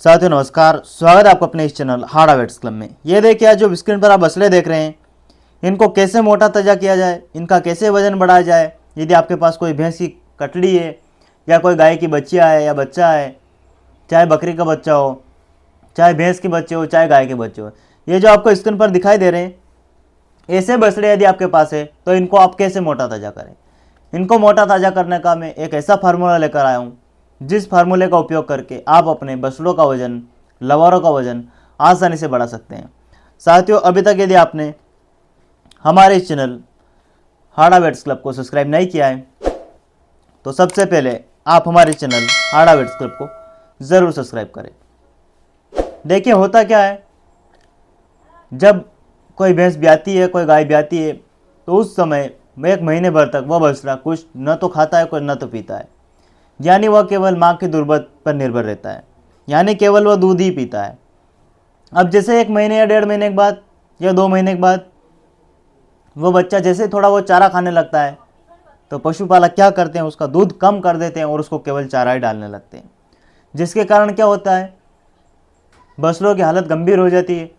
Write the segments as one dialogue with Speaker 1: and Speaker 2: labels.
Speaker 1: साथियों नमस्कार, स्वागत है आपका अपने इस चैनल हार्ड वेट्स क्लब में। ये देखिए, आज जो स्क्रीन पर आप बछड़े देख रहे हैं, इनको कैसे मोटा ताजा किया जाए, इनका कैसे वजन बढ़ाया जाए। यदि आपके पास कोई भैंस की कटड़ी है या कोई गाय की बच्चियाँ है या बच्चा है, चाहे बकरी का बच्चा हो, चाहे भैंस के बच्चे हो, चाहे गाय के बच्चे हो, ये जो आपको स्क्रीन पर दिखाई दे रहे हैं, ऐसे बछड़े यदि आपके पास है तो इनको आप कैसे मोटा ताजा करें। इनको मोटा ताजा करने का मैं एक ऐसा फार्मूला लेकर आया हूँ, जिस फार्मूले का उपयोग करके आप अपने बछड़ों का वजन, लवारों का वजन आसानी से बढ़ा सकते हैं। साथियों, अभी तक यदि आपने हमारे इस चैनल हार्ड वेट्स क्लब को सब्सक्राइब नहीं किया है तो सबसे पहले आप हमारे चैनल हार्ड वेट्स क्लब को ज़रूर सब्सक्राइब करें। देखिए, होता क्या है, जब कोई भैंस ब्याती है, कोई गाय ब्याती है, तो उस समय में 1 महीने भर तक वह बछड़ा कुछ न तो खाता है, कोई न तो पीता है, यानी वह केवल माँ के दुर्बल पर निर्भर रहता है, यानी केवल वह दूध ही पीता है। अब जैसे 1 महीने या 1.5 महीने के बाद या 2 महीने के बाद वह बच्चा जैसे थोड़ा वो चारा खाने लगता है, तो पशुपालक क्या करते हैं, उसका दूध कम कर देते हैं और उसको केवल चारा ही डालने लगते हैं, जिसके कारण क्या होता है, बछड़ों की हालत गंभीर हो जाती है।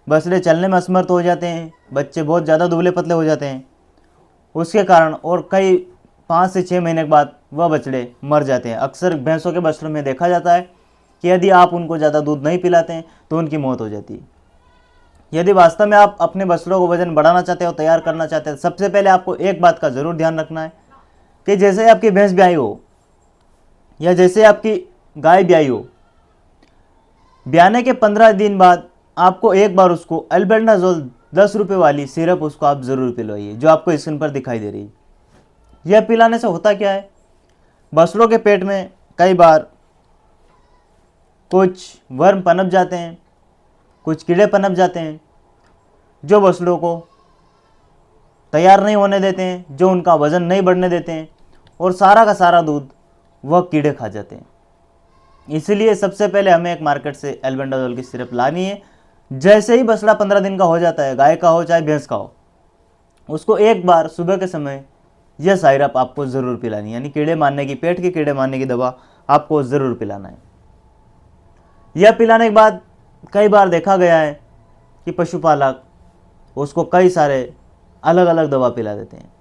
Speaker 1: बछड़े चलने में असमर्थ हो जाते हैं, बच्चे बहुत ज़्यादा दुबले पतले हो जाते हैं। उसके कारण और कई 5 से 6 महीने के बाद वह बछड़े मर जाते हैं। अक्सर भैंसों के बछड़ों में देखा जाता है कि यदि आप उनको ज़्यादा दूध नहीं पिलाते हैं तो उनकी मौत हो जाती है। यदि वास्तव में आप अपने बछड़ों को वजन बढ़ाना चाहते हो, तैयार करना चाहते हैं, सबसे पहले आपको एक बात का ज़रूर ध्यान रखना है कि जैसे आपकी भैंस ब्याई हो या जैसे आपकी गाय ब्याई हो, ब्याने के 15 दिन बाद आपको एक बार उसको अल्बेंडाजोल 10 रुपये वाली सिरप उसको आप ज़रूर पिलवाइए, जो आपको स्क्रीन पर दिखाई दे रही है। यह पिलाने से होता क्या है, बछड़ों के पेट में कई बार कुछ वर्म पनप जाते हैं, कुछ कीड़े पनप जाते हैं, जो बछड़ों को तैयार नहीं होने देते हैं, जो उनका वज़न नहीं बढ़ने देते हैं, और सारा का सारा दूध वह कीड़े खा जाते हैं। इसलिए सबसे पहले हमें एक मार्केट से एल्बेंडाजोल की सिरप लानी है। जैसे ही बछड़ा 15 दिन का हो जाता है, गाय का हो चाहे भैंस का हो, उसको एक बार सुबह के समय यह सिरप आपको ज़रूर पिलानी है, यानी कीड़े मारने की, पेट के कीड़े मारने की दवा आपको ज़रूर पिलाना है। यह पिलाने के बाद कई बार देखा गया है कि पशुपालक उसको कई सारे अलग अलग दवा पिला देते हैं,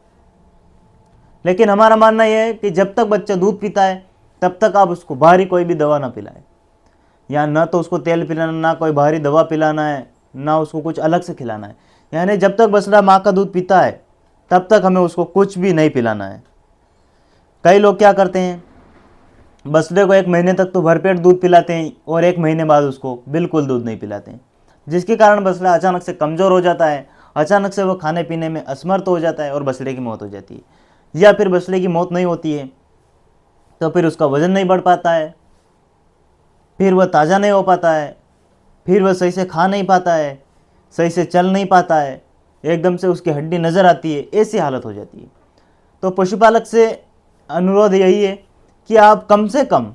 Speaker 1: लेकिन हमारा मानना यह है कि जब तक बच्चा दूध पीता है तब तक आप उसको बाहरी कोई भी दवा ना पिलाएं, या ना तो उसको तेल पिलाना, ना कोई बाहरी दवा पिलाना है, ना उसको कुछ अलग से खिलाना है। यानी जब तक बछड़ा माँ का दूध पीता है तब तक हमें उसको कुछ भी नहीं पिलाना है। कई लोग क्या करते हैं, बछड़े को 1 महीने तक तो भरपेट दूध पिलाते हैं और 1 महीने बाद उसको बिल्कुल दूध नहीं पिलाते हैं, जिसके कारण बछड़ा अचानक से कमज़ोर हो जाता है, अचानक से वो खाने पीने में असमर्थ हो जाता है और बछड़े की मौत हो जाती है। या फिर बछड़े की मौत नहीं होती है तो फिर उसका वज़न नहीं बढ़ पाता है, फिर वह ताज़ा नहीं हो पाता है, फिर वह सही से खा नहीं पाता है, सही से चल नहीं पाता है, एकदम से उसकी हड्डी नज़र आती है, ऐसी हालत हो जाती है। तो पशुपालक से अनुरोध यही है कि आप कम से कम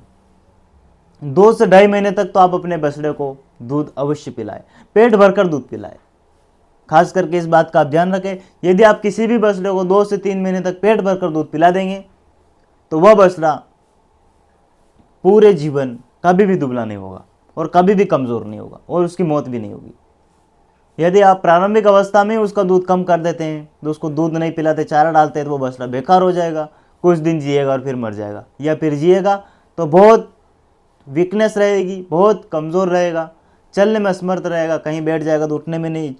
Speaker 1: 2 से 2.5 महीने तक तो आप अपने बछड़े को दूध अवश्य पिलाएं, पेट भरकर दूध पिलाएं। खास करके इस बात का आप ध्यान रखें, यदि आप किसी भी बछड़े को 2 से 3 महीने तक पेट भरकर दूध पिला देंगे तो वह बछड़ा पूरे जीवन कभी भी दुबला नहीं होगा और कभी भी कमज़ोर नहीं होगा और उसकी मौत भी नहीं होगी। यदि आप प्रारंभिक अवस्था में उसका दूध कम कर देते हैं, तो उसको दूध नहीं पिलाते, चारा डालते हैं, तो वो बछड़ा बेकार हो जाएगा, कुछ दिन जिएगा और फिर मर जाएगा, या फिर जिएगा तो बहुत वीकनेस रहेगी, बहुत कमज़ोर रहेगा, चलने में असमर्थ रहेगा, कहीं बैठ जाएगा तो उठने में नहीं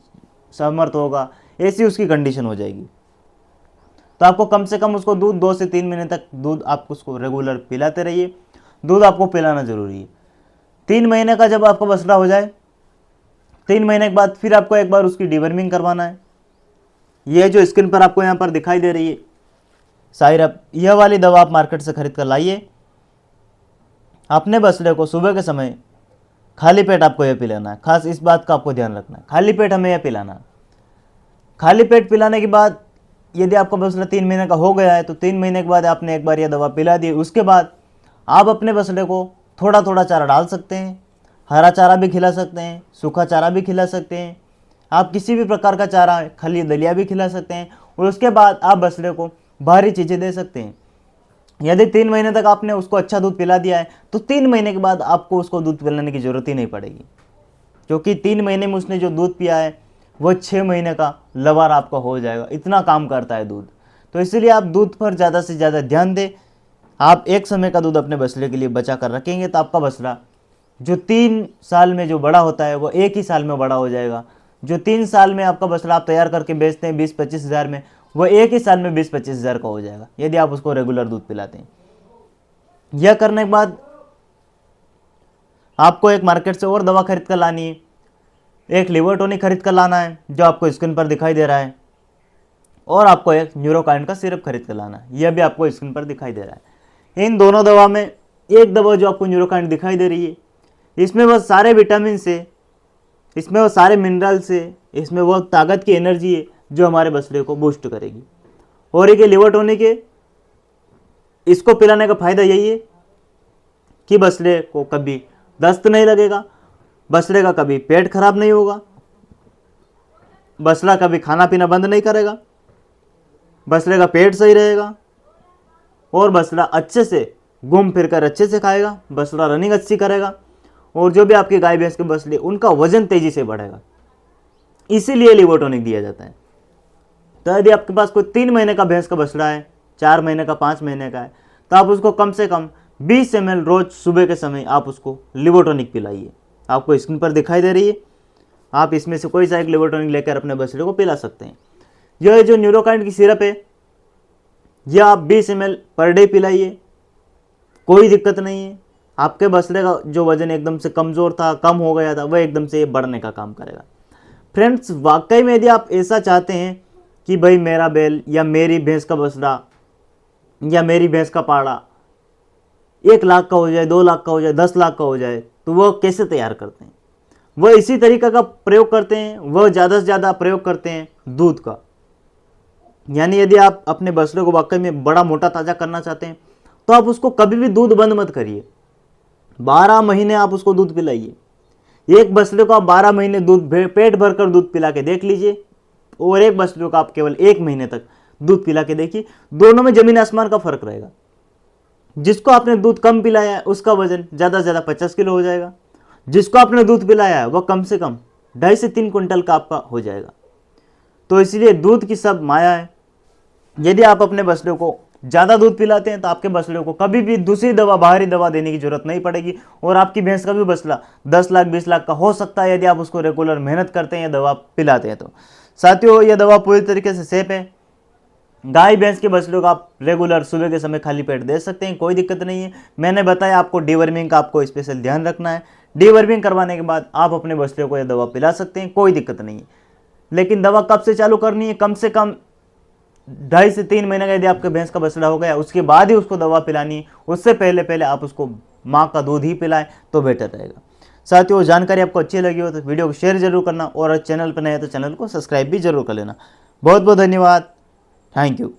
Speaker 1: समर्थ होगा, ऐसी उसकी कंडीशन हो जाएगी। तो आपको कम से कम उसको दूध 2 से 3 महीने तक दूध आप उसको रेगुलर पिलाते रहिए। दूध आपको पिलाना ज़रूरी है। 3 महीने का जब आपका बछड़ा हो जाए, 3 महीने के बाद फिर आपको एक बार उसकी डिवर्मिंग करवाना है। ये जो स्क्रीन पर आपको यहाँ पर दिखाई दे रही है सिरप, यह वाली दवा आप मार्केट से खरीद कर लाइए। अपने बछड़े को सुबह के समय खाली पेट आपको यह पिलाना है। खास इस बात का आपको ध्यान रखना है, खाली पेट हमें यह पिलाना है। खाली पेट पिलाने के बाद यदि आपका बछड़ा 3 महीने का हो गया है तो 3 महीने के बाद आपने एक बार यह दवा पिला दी, उसके बाद आप अपने बछड़े को थोड़ा थोड़ा चारा डाल सकते हैं, हरा चारा भी खिला सकते हैं, सूखा चारा भी खिला सकते हैं, आप किसी भी प्रकार का चारा, खली दलिया भी खिला सकते हैं, और उसके बाद आप बछड़े को बाहरी चीज़ें दे सकते हैं। यदि 3 महीने तक आपने उसको अच्छा दूध पिला दिया है तो 3 महीने के बाद आपको उसको दूध पिलाने की ज़रूरत ही नहीं पड़ेगी, क्योंकि 3 महीने में उसने जो दूध पिया है वो 6 महीने का लबार आपका हो जाएगा। इतना काम करता है दूध। तो इसीलिए आप दूध पर ज़्यादा से ज़्यादा ध्यान दें। आप एक समय का दूध अपने बछड़े के लिए बचा कर रखेंगे तो आपका बछड़ा जो 3 साल में जो बड़ा होता है वो 1 ही साल में बड़ा हो जाएगा। जो 3 साल में आपका बछड़ा आप तैयार करके बेचते हैं 20-25 हज़ार में, वो 1 ही साल में 20-25 हज़ार का हो जाएगा यदि आप उसको रेगुलर दूध पिलाते हैं। यह करने के बाद आपको एक मार्केट से और दवा खरीद कर लानी है। एक लिवर टॉनिक खरीद कर लाना है जो आपको स्क्रीन पर दिखाई दे रहा है, और आपको एक न्यूरोकाइन का सिरप खरीद कर लाना है, यह भी आपको स्क्रीन पर दिखाई दे रहा है। इन दोनों दवा में एक दवा जो आपको न्यूरोकाइन दिखाई दे रही है, इसमें वह सारे विटामिन से, इसमें वो सारे मिनरल से, इसमें वो ताकत की एनर्जी है जो हमारे बछड़े को बूस्ट करेगी। और एक लिवर टॉनिक है, इसको पिलाने का फायदा यही है कि बछड़े को कभी दस्त नहीं लगेगा, बछड़े का कभी पेट खराब नहीं होगा, बछड़ा कभी खाना पीना बंद नहीं करेगा, बछड़े का पेट सही रहेगा, और बछड़ा अच्छे से घूम फिर कर अच्छे से खाएगा, बछड़ा रनिंग अच्छी करेगा, और जो भी आपके गाय भैंस के बछड़े उनका वजन तेजी से बढ़ेगा। इसीलिए लिवर टॉनिक दिया जाता है। तो यदि आपके पास कोई 3 महीने का भैंस का बछड़ा है, 4 महीने का, 5 महीने का है, तो आप उसको कम से कम 20 ml रोज सुबह के समय आप उसको लिवर टॉनिक पिलाइए। आपको स्क्रीन पर दिखाई दे रही है, आप इसमें से कोई सा एक लिवर टॉनिक लेकर अपने बछड़े को पिला सकते हैं। यह जो न्यूरोकाइन की सिरप है, यह आप 20 ml पर डे पिलाइए, कोई दिक्कत नहीं है। आपके बछड़े का जो वजन एकदम से कमज़ोर था, कम हो गया था, वह एकदम से बढ़ने का काम करेगा। फ्रेंड्स, वाकई में यदि आप ऐसा चाहते हैं कि भाई मेरा बैल या मेरी भैंस का बछड़ा या मेरी भैंस का पाड़ा 1 लाख का हो जाए, 2 लाख का हो जाए, 10 लाख का हो जाए, तो वह कैसे तैयार करते हैं? वह इसी तरीका का प्रयोग करते हैं। वह ज़्यादा से ज़्यादा प्रयोग करते हैं दूध का। यानी यदि आप अपने बछड़े को वाकई में बड़ा मोटा ताज़ा करना चाहते हैं तो आप उसको कभी भी दूध बंद मत करिए। 12 महीने आप उसको दूध पिलाइए। एक बछड़े को आप 12 महीने दूध पेट भर कर दूध पिला के देख लीजिए, और एक बछड़े को आप केवल 1 महीने तक दूध पिला के देखिए। दोनों में ज़मीन आसमान का फर्क रहेगा। जिसको आपने दूध कम पिलाया है उसका वजन ज़्यादा से ज़्यादा 50 किलो हो जाएगा। जिसको आपने दूध पिलाया है वह कम से कम 2.5 से 3 क्विंटल का आपका हो जाएगा। तो इसलिए दूध की सब माया है। यदि आप अपने बछड़े को ज़्यादा दूध पिलाते हैं तो आपके बछड़े को कभी भी दूसरी दवा, बाहरी दवा देने की जरूरत नहीं पड़ेगी, और आपकी भैंस का भी बछड़ा 10 लाख 20 लाख का हो सकता है यदि आप उसको रेगुलर मेहनत करते हैं या दवा पिलाते हैं। तो साथियों, यह दवा पूरी तरीके से सेफ है। गाय भैंस के बछड़ों को आप रेगुलर सुबह के समय खाली पेट दे सकते हैं, कोई दिक्कत नहीं है। मैंने बताया आपको डीवर्मिंग का आपको स्पेशल ध्यान रखना है। डीवर्मिंग करवाने के बाद आप अपने बछड़े को यह दवा पिला सकते हैं, कोई दिक्कत नहीं है। लेकिन दवा कब से चालू करनी है? कम से कम 2.5 से 3 महीने का यदि आपके भैंस का बछड़ा हो गया उसके बाद ही उसको दवा पिलानी है। उससे पहले पहले आप उसको माँ का दूध ही पिलाएं तो बेटर रहेगा। साथियों, जानकारी आपको अच्छी लगी हो तो वीडियो को शेयर जरूर करना, और चैनल पर नए हैं तो चैनल को सब्सक्राइब भी जरूर कर लेना। बहुत बहुत धन्यवाद। Thank you.